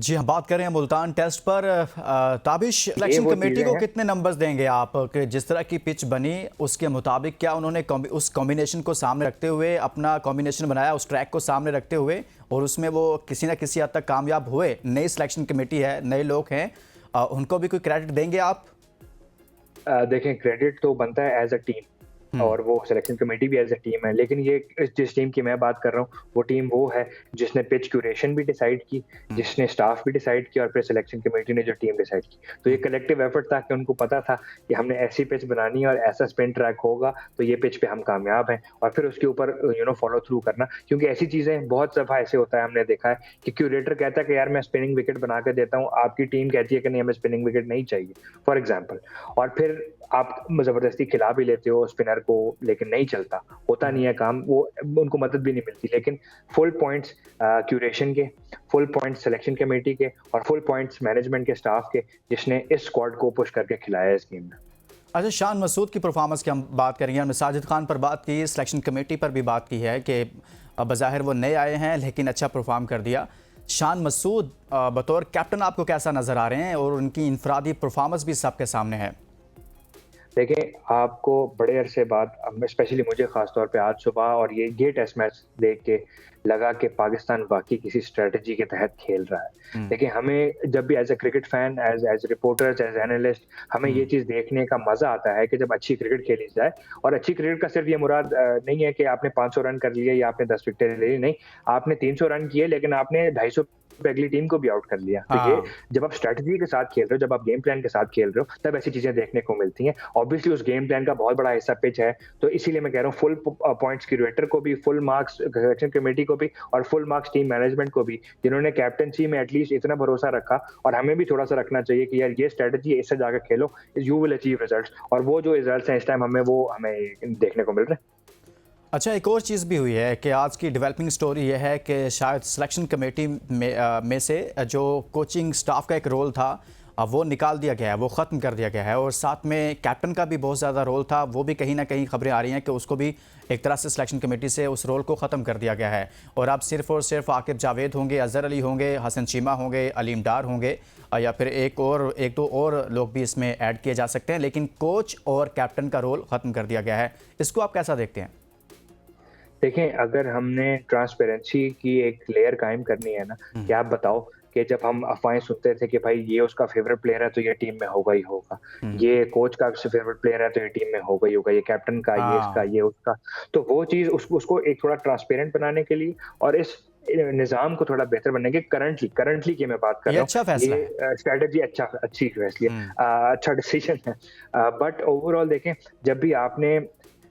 जी, हम बात कर रहे हैं मुल्तान टेस्ट पर। ताबिश, ये सिलेक्शन वो कमेटी चीज़ें को हैं। कितने नंबर्स देंगे आप कि जिस तरह की पिच बनी उसके मुताबिक क्या उन्होंने उस कॉम्बिनेशन को सामने रखते हुए अपना कॉम्बिनेशन बनाया, उस ट्रैक को सामने रखते हुए, और उसमें वो किसी न किसी हद तक कामयाब हुए? नई सिलेक्शन कमेटी है, नए लोग हैं, उनको भी कोई क्रेडिट देंगे आप? देखें, क्रेडिट तो बनता है एज़ अ टीम हम्म। और वो सिलेक्शन कमेटी भी एज़ अ टीम है। लेकिन ये जिस टीम की मैं बात कर रहा हूँ, वो टीम वो है जिसने पिच क्यूरेशन भी डिसाइड की, हम्म। जिसने स्टाफ भी डिसाइड किया और फिर सिलेक्शन कमेटी ने जो टीम डिसाइड की। तो ये हम्म। कलेक्टिव एफर्ट था कि उनको पता था कि हमने ऐसी पिच बनानी है और ऐसा स्पिन ट्रैक होगा, तो ये पिच पे हम कामयाब हैं और फिर उसके ऊपर फॉलो थ्रू करना। क्योंकि ऐसी चीज़ें बहुत दफ़ा ऐसे होता है, हमने देखा है कि क्यूरेटर कहता है कि यार मैं स्पिनिंग विकेट बना के देता हूँ, आपकी टीम कहती है कि नहीं हमें स्पिनिंग विकेट नहीं चाहिए, फॉर एग्ज़ाम्पल। और फिर आप ज़बरदस्ती खिला भी लेते हो स्पिनर को, लेकिन नहीं चलता, होता नहीं है काम, वो उनको मदद भी नहीं मिलती। लेकिन फुल पॉइंट्स क्यूरेशन के, फुल पॉइंट्स सिलेक्शन कमेटी के और फुल पॉइंट्स मैनेजमेंट के स्टाफ के, जिसने इस स्क्वाड को पुश करके खिलाया इस गेम में। अच्छा, शान मसूद की परफॉर्मेंस की हम बात करेंगे। हमने साजिद खान पर बात की, सिलेक्शन कमेटी पर भी बात की है कि बज़ाहिर वो नए आए हैं लेकिन अच्छा परफॉर्म कर दिया। शान मसूद बतौर कैप्टन आपको कैसा नज़र आ रहे हैं, और उनकी इनफरादी परफॉर्मेंस भी सबके सामने है? देखिए, आपको बड़े अरसे बाद स्पेशली मुझे ख़ास तौर पे आज सुबह और ये टेस्ट मैच देख के लगा कि पाकिस्तान वाक़ई किसी स्ट्रैटेजी के तहत खेल रहा है। हम्म। देखिए, हमें जब भी as a cricket fan, as reporters, as analyst हमें ये हम्म। चीज़ देखने का मज़ा आता है कि जब अच्छी क्रिकेट खेली जाए। और अच्छी क्रिकेट का सिर्फ़ ये मुराद नहीं है कि आपने 500 रन कर लिए या आपने 10 विकेटें ले ली, नहीं। आपने 300 रन किए लेकिन आपने 250 पे अगली टीम को भी आउट कर लिया। तो ये हाँ। जब आप स्ट्रैटेजी के साथ खेल रहे हो, जब आप गेम प्लान के साथ खेल रहे हो, तब ऐसी चीज़ें देखने को मिलती हैं। ऑब्वियसली उस गेम प्लान का बहुत बड़ा हिस्सा पिच है, तो इसीलिए मैं कह रहा हूँ फुल पॉइंट्स क्यूरेटर को भी, फुल मार्क्स सिलेक्शन कमेटी को भी और फुल मार्क्स टीम मैनेजमेंट को भी, जिन्होंने कैप्टेंसी में एटलीस्ट इतना भरोसा रखा। और हमें भी थोड़ा-सा रखना चाहिए कि यार ये स्ट्रैटेजी है, इससे जाकर खेलो, यू विल अचीव रिजल्ट्स। और वो जो रिजल्ट्स हैं इस टाइम हमें देखने को मिल रहे हैं। अच्छा, एक और चीज़ भी हुई है कि आज की डेवलपिंग स्टोरी ये है कि शायद सिलेक्शन कमेटी में से जो कोचिंग स्टाफ का एक रोल था, वो निकाल दिया गया है, वो ख़त्म कर दिया गया है, और साथ में कैप्टन का भी बहुत ज़्यादा रोल था, वो भी कहीं ना कहीं खबरें आ रही हैं कि उसको भी एक तरह से सिलेक्शन कमेटी से उस रोल को ख़त्म कर दिया गया है। और अब सिर्फ और सिर्फ आकिब जावेद होंगे, अज़हर अली होंगे, हसन चीमा होंगे, अलीम डार होंगे, या फिर एक दो और लोग भी इसमें ऐड किए जा सकते हैं, लेकिन कोच और कैप्टन का रोल ख़त्म कर दिया गया है। इसको आप कैसा देखते हैं? देखें, अगर हमने ट्रांसपेरेंसी की एक लेयर कायम करनी है ना, कि आप बताओ कि जब हम अफ़वाहें सुनते थे कि भाई ये उसका फ़ेवरेट प्लेयर है तो ये टीम में होगा ही होगा, हम्म। ये कोच का फ़ेवरेट प्लेयर है तो ये टीम में होगा ही होगा, ये कैप्टन का, ये इसका, हाँ। ये उसका। तो वो चीज़ उसको एक थोड़ा ट्रांसपेरेंट बनाने के लिए और इस निज़ाम को थोड़ा बेहतर बनने के करंटली की मैं बात कर ये रहा हूँ, अच्छा फैसला ये है। स्ट्रैटेजी अच्छी फैसली है, हुँ। अच्छा डिसीज़न है। बट ओवरऑल देखें,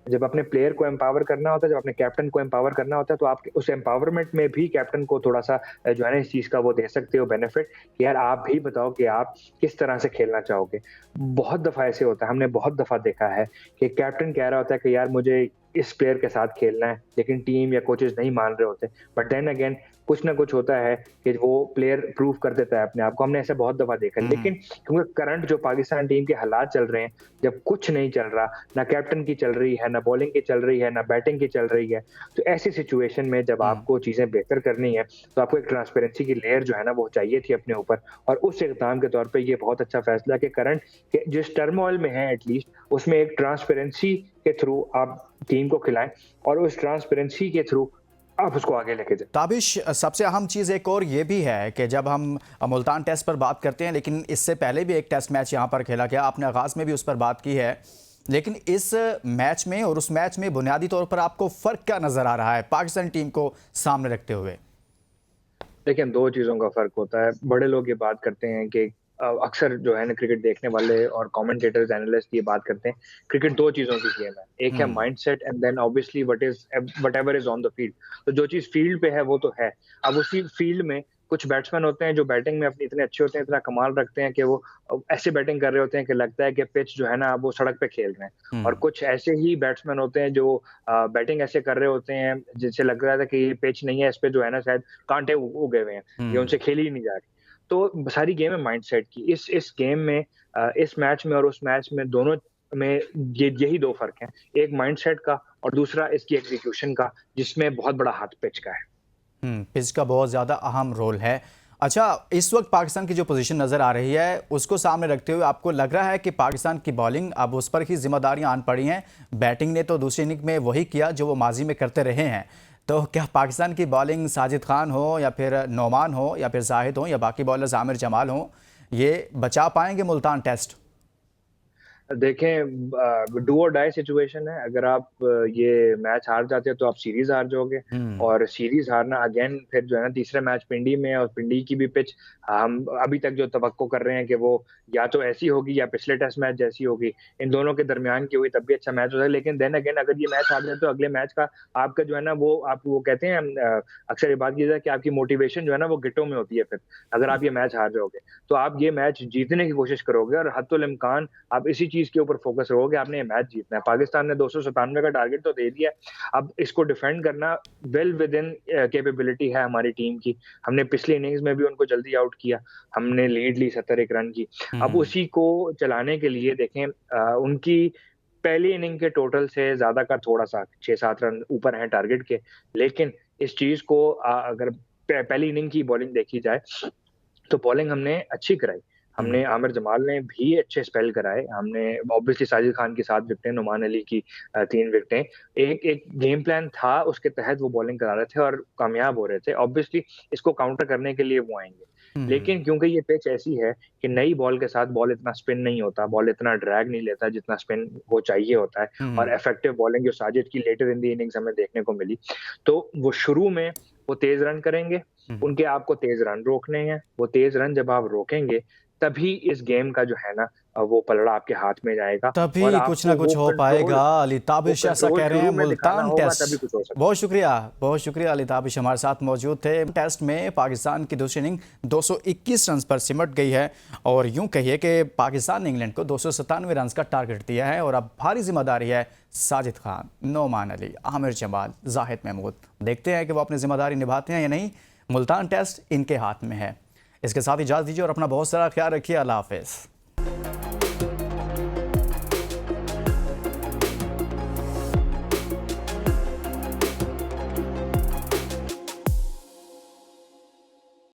जब अपने प्लेयर को एम्पावर करना होता है, जब अपने कैप्टन को एम्पावर करना होता है, तो आप उस एम्पावरमेंट में भी कैप्टन को थोड़ा-सा जो है ना इस चीज़ का वो दे सकते हो बेनिफिट कि यार आप भी बताओ कि आप किस तरह से खेलना चाहोगे। बहुत दफ़ा ऐसे होता है, हमने बहुत दफ़ा देखा है कि कैप्टन कह रहा होता है कि यार मुझे इस प्लेयर के साथ खेलना है, लेकिन टीम या कोचेज़ नहीं मान रहे होते। बट देन अगेन कुछ ना कुछ होता है कि वो प्लेयर प्रूव कर देता है अपने आप को, हमने ऐसा बहुत दफ़ा देखा है। हुँ। लेकिन क्योंकि करंट जो पाकिस्तान टीम के हालात चल रहे हैं, जब कुछ नहीं चल रहा, ना कैप्टन की चल रही है, ना बॉलिंग की चल रही है, ना बैटिंग की चल रही है। तो ऐसी सिचुएशन में जब हुँ। आपको चीज़ें बेहतर करनी है, तो आपको एक ट्रांसपेरेंसी की लेयर जो है ना वो चाहिए थी अपने ऊपर। और उस इक़दाम के तौर पे ये बहुत अच्छा फैसला है कि करंट के जिस टर्मोइल में है एटलीस्ट, उसमें एक ट्रांसपेरेंसी के थ्रू आप टीम को खिलाएँ और उस ट्रांसपेरेंसी के थ्रू आप उसको आगे लेके जाएँ। ताबिश, सबसे अहम चीज़ एक और ये भी है कि जब हम मुल्तान टेस्ट पर बात करते हैं, लेकिन इससे पहले भी एक टेस्ट मैच यहाँ पर खेला गया, आपने आगाज़ में भी उस पर बात की है, लेकिन इस मैच में और उस मैच में बुनियादी तौर पर आपको फ़र्क क्या नज़र आ रहा है पाकिस्तान टीम को सामने रखते हुए? देखिए, 2 चीज़ों का फ़र्क होता है। बड़े लोग ये बात करते हैं कि अक्सर जो है ना क्रिकेट देखने वाले और कमेंटेटर्स, एनालिस्ट ये बात करते हैं, क्रिकेट 2 चीज़ों की गेम है। एक है हुँ। Mindset and then obviously whatever is on the field. तो जो चीज़ फील्ड पे है वो तो है। अब उसी फील्ड में कुछ बैट्समैन होते हैं जो बैटिंग में अपनी इतने अच्छे होते हैं, इतना कमाल रखते हैं कि वो ऐसे बैटिंग कर रहे होते हैं कि लगता है कि पिच जो है ना वो सड़क पे खेल रहे हैं। और हुँ। कुछ ऐसे ही बैट्समैन होते हैं जो बैटिंग ऐसे कर रहे होते हैं जिनसे लग रहा था कि ये पिच नहीं है, इस पे जो है ना शायद कांटे उ उगे हुए हैं। ये हुँ। उनसे खेली ही नहीं जा रही। तो सारी गेम है माइंडसेट की। इस गेम में इस मैच में और उस मैच में दोनों में ये यही 2 फ़र्क हैं। एक माइंडसेट का और दूसरा इसकी एग्ज़ीक्यूशन का, जिसमें बहुत बड़ा हाथ पिच का है। पिच का बहुत ज़्यादा अहम रोल है। अच्छा, इस वक्त पाकिस्तान की जो पोजीशन नज़र आ रही है उसको सामने रखते हुए आपको लग रहा है कि पाकिस्तान की बॉलिंग अब उस पर ही जिम्मेदारियां आन पड़ी हैं? बैटिंग ने तो दूसरी इनिंग में वही किया जो वो माजी में करते रहे हैं, तो क्या पाकिस्तान की बॉलिंग साजिद खान हो या फिर नोमान हो या फिर जाहिद हो या बाकी बॉलर्स आमिर जमाल हो, ये बचा पाएंगे मुल्तान टेस्ट? देखें, डू और डाई सिचुएशन है। अगर आप ये मैच हार जाते हो तो आप सीरीज हार जाओगे, और सीरीज हारना अगेन फिर जो है ना तीसरे मैच पिंडी में, और पिंडी की भी पिच हम अभी तक जो तवक्को कर रहे हैं कि वो या तो ऐसी होगी या पिछले टेस्ट मैच जैसी होगी, इन दोनों के दरमियान की हुई तब भी अच्छा मैच होता है। लेकिन देन अगेन अगर ये मैच हार जाए तो अगले मैच का आपका जो है ना वो आप वो कहते हैं अक्सर ये बात की जाए कि आपकी मोटिवेशन जो है ना वो गिट्टों में होती है। फिर अगर आप ये मैच हार जाओगे तो आप ये मैच जीतने की कोशिश करोगे, और हत्तुल इम्कान आप इसी चीज के ऊपर फोकस रहोगे, आपने ये मैच जीतना है। पाकिस्तान ने 297 का टारगेट तो दे दिया, अब इसको डिफेंड करना वेल विद इन कैपेबिलिटी है हमारी टीम की। हमने पिछली इनिंग्स में भी उनको जल्दी आउट किया, हमने लीड ली 71 रन की। अब उसी को चलाने के लिए देखें, उनकी पहली इनिंग के टोटल से ज्यादा का थोड़ा सा 6-7 रन ऊपर है टारगेट के। लेकिन इस चीज को अगर पहली इनिंग की बॉलिंग देखी जाए तो बॉलिंग हमने अच्छी कराई। हमने आमिर जमाल ने भी अच्छे स्पेल कराए, हमने ऑब्वियसली साजिद खान की 7 विकेटें, नुमान अली की 3 विकेटें। एक एक गेम प्लान था, उसके तहत वो बॉलिंग करा रहे थे और कामयाब हो रहे थे। ऑब्वियसली इसको काउंटर करने के लिए वो आएंगे, लेकिन क्योंकि ये पिच ऐसी है कि नई बॉल के साथ बॉल इतना स्पिन नहीं होता, बॉल इतना ड्रैग नहीं लेता जितना स्पिन वो चाहिए होता है, और इफेक्टिव बॉलिंग जो साजिद की लेटर इन दी इनिंग्स हमें देखने को मिली, तो वो शुरू में वो तेज रन करेंगे, उनके आपको तेज रन रोकने हैं। वो तेज रन जब आप रोकेंगे तभी इस गेम का जो है ना वो पलड़ा आपके हाथ में जाएगा, और तभी कुछ आपको ना कुछ हो पाएगा। अली ताबिश ऐसा कह रहे हैं, शुरू में दिखाना मुल्तान होगा, तभी टेस्ट। कुछ हो सकता है। बहुत शुक्रिया अली ताबिश हमारे साथ मौजूद थे। टेस्ट में पाकिस्तान की दूसरी इनिंग 221 रन पर सिमट गई है, और यूं कहिए कि पाकिस्तान ने इंग्लैंड को 297 रन का टारगेट दिया है, और अब भारी जिम्मेदारी है साजिद खान, नोमान अली, आमिर जमाल, जाहिद महमूद। देखते हैं कि वो अपनी जिम्मेदारी निभाते हैं या नहीं। मुल्तान टेस्ट इनके हाथ में है। इसके साथ इजाज़त दीजिए और अपना बहुत सारा ख्याल रखिए। अल्लाह हाफिज़।